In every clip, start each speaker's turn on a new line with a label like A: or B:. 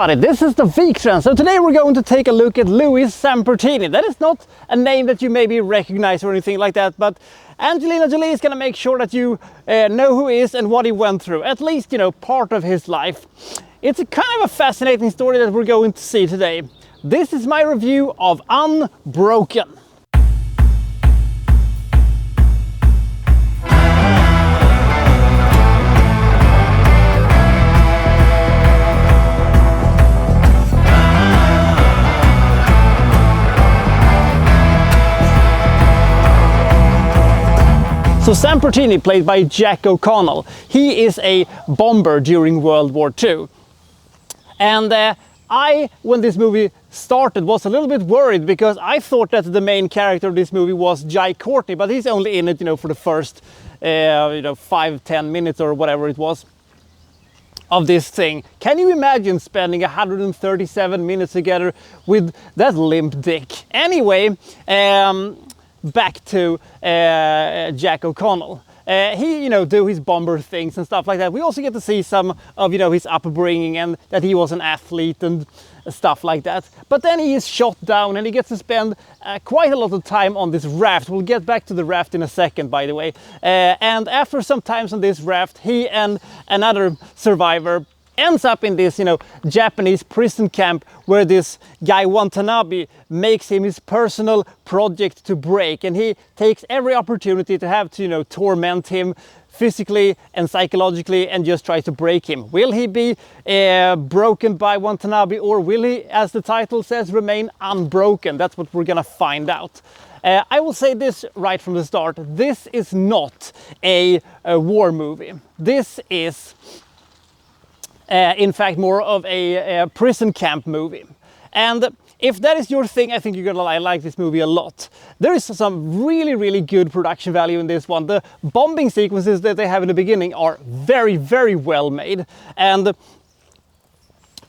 A: everybody, this is the Wikstrand. So today we're going to take a look at Louis Sampertini. That is not a name that you maybe recognize or anything like that, but Angelina Jolie is going to make sure that you know who he is and what he went through, at least, you know, part of his life. It's a kind of a fascinating story that we're going to see today. This is my review of Unbroken. So Sampertini, played by Jack O'Connell, he is a bomber during World War II. And when this movie started, was a little bit worried because I thought that the main character of this movie was Jai Courtney, but he's only in it, you know, for the first, 5-10 minutes or whatever it was of this thing. Can you imagine spending 137 minutes together with that limp dick? Anyway, back to Jack O'Connell. He, do his bomber things and stuff like that. We also get to see some of, his upbringing and that he was an athlete and stuff like that. But then he is shot down and he gets to spend quite a lot of time on this raft. We'll get back to the raft in a second, by the way. And after some time on this raft, he and another survivor ends up in this, Japanese prison camp where this guy Watanabe makes him his personal project to break, and he takes every opportunity to have to, torment him physically and psychologically and just try to break him. Will he be broken by Watanabe, or will he, as the title says, remain unbroken? That's what we're gonna find out. I will say this right from the start. This is not a war movie. This is in fact more of a prison camp movie. And if that is your thing, I think you're gonna like this movie a lot. There is some really, really good production value in this one. The bombing sequences that they have in the beginning are very, very well made. And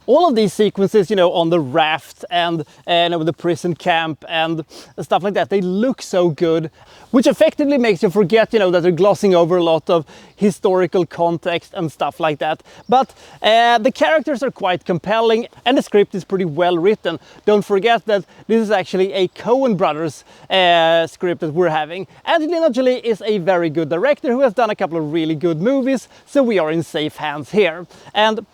A: all of these sequences, on the raft and the prison camp and stuff like that, they look so good, which effectively makes you forget, that they're glossing over a lot of historical context and stuff like that. But the characters are quite compelling and the script is pretty well written. Don't forget that this is actually a Coen Brothers script that we're having. Angelina Jolie is a very good director who has done a couple of really good movies, so we are in safe hands here. And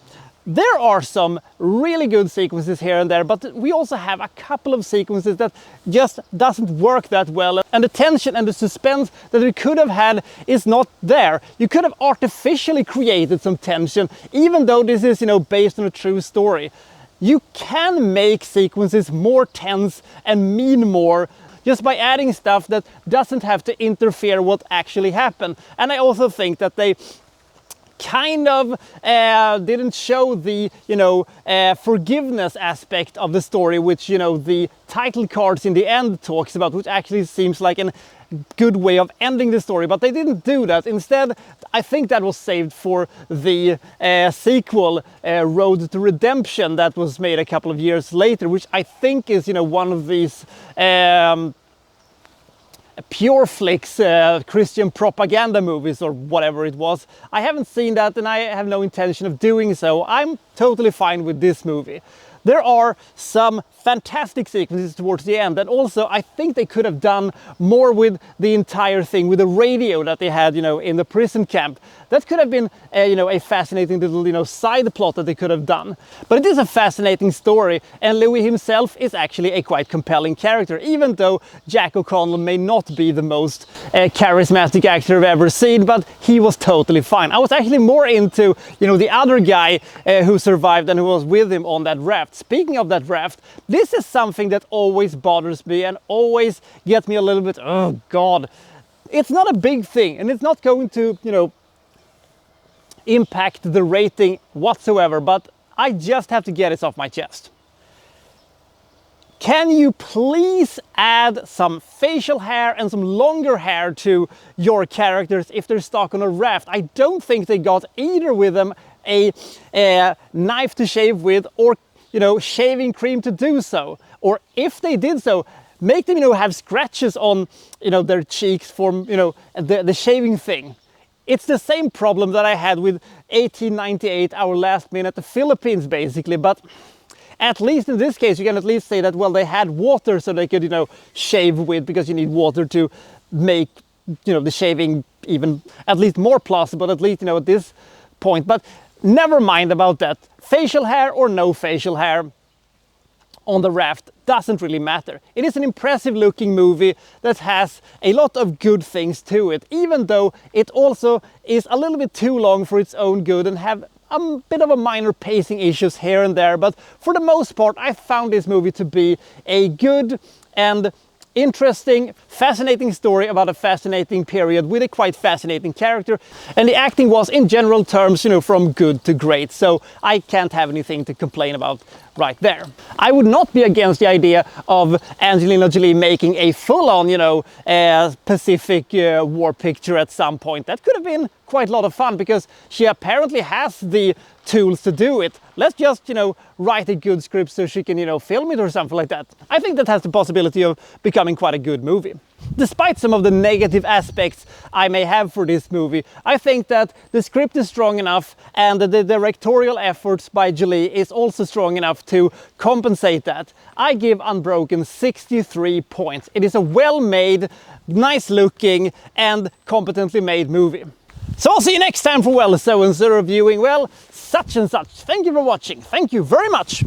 A: there are some really good sequences here and there, but we also have a couple of sequences that just doesn't work that well. And the tension and the suspense that we could have had is not there. You could have artificially created some tension, even though this is, based on a true story. You can make sequences more tense and mean more just by adding stuff that doesn't have to interfere with what actually happened. And I also think that they kind of didn't show the forgiveness aspect of the story, which the title cards in the end talks about, which actually seems like a good way of ending the story, but they didn't do that. Instead, I think that was saved for the sequel, Road to Redemption, that was made a couple of years later, which I think is one of these pure flicks, Christian propaganda movies or whatever it was. I haven't seen that and I have no intention of doing so. I'm totally fine with this movie. There are some fantastic sequences towards the end, and also I think they could have done more with the entire thing, with the radio that they had, in the prison camp. That could have been, a fascinating little, side plot that they could have done. But it is a fascinating story, and Louis himself is actually a quite compelling character, even though Jack O'Connell may not be the most charismatic actor I've ever seen, but he was totally fine. I was actually more into, the other guy who survived and who was with him on that raft. Speaking of that raft, this is something that always bothers me and always gets me a little bit, oh God. It's not a big thing and it's not going to, impact the rating whatsoever, but I just have to get it off my chest. Can you please add some facial hair and some longer hair to your characters if they're stuck on a raft? I don't think they got either with them a knife to shave with or shaving cream to do so. Or if they did so, make them have scratches on their cheeks from the shaving thing. It's the same problem that I had with 1898, Our Last Man at the Philippines, basically. But at least in this case, you can at least say that, well, they had water so they could, you know, shave with, because you need water to make, you know, the shaving even at least more plausible, at least, you know, at this point. But never mind about that. Facial hair or no facial hair on the raft doesn't really matter. It is an impressive looking movie that has a lot of good things to it, even though it also is a little bit too long for its own good and have a bit of a minor pacing issues here and there. But for the most part, I found this movie to be a good and interesting, fascinating story about a fascinating period with a quite fascinating character. And the acting was, in general terms, you know, from good to great. So I can't have anything to complain about right there. I would not be against the idea of Angelina Jolie making a full-on, you know, Pacific war picture at some point. That could have been quite a lot of fun, because she apparently has the tools to do it. Let's just, you know, write a good script so she can, you know, film it or something like that. I think that has the possibility of becoming quite a good movie. Despite some of the negative aspects I may have for this movie, I think that the script is strong enough, and the directorial efforts by Jolie is also strong enough to compensate that. I give Unbroken 63 points. It is a well-made, nice-looking and competently made movie. So I'll see you next time for, well, so-and-so reviewing, well, such and such. Thank you for watching. Thank you very much.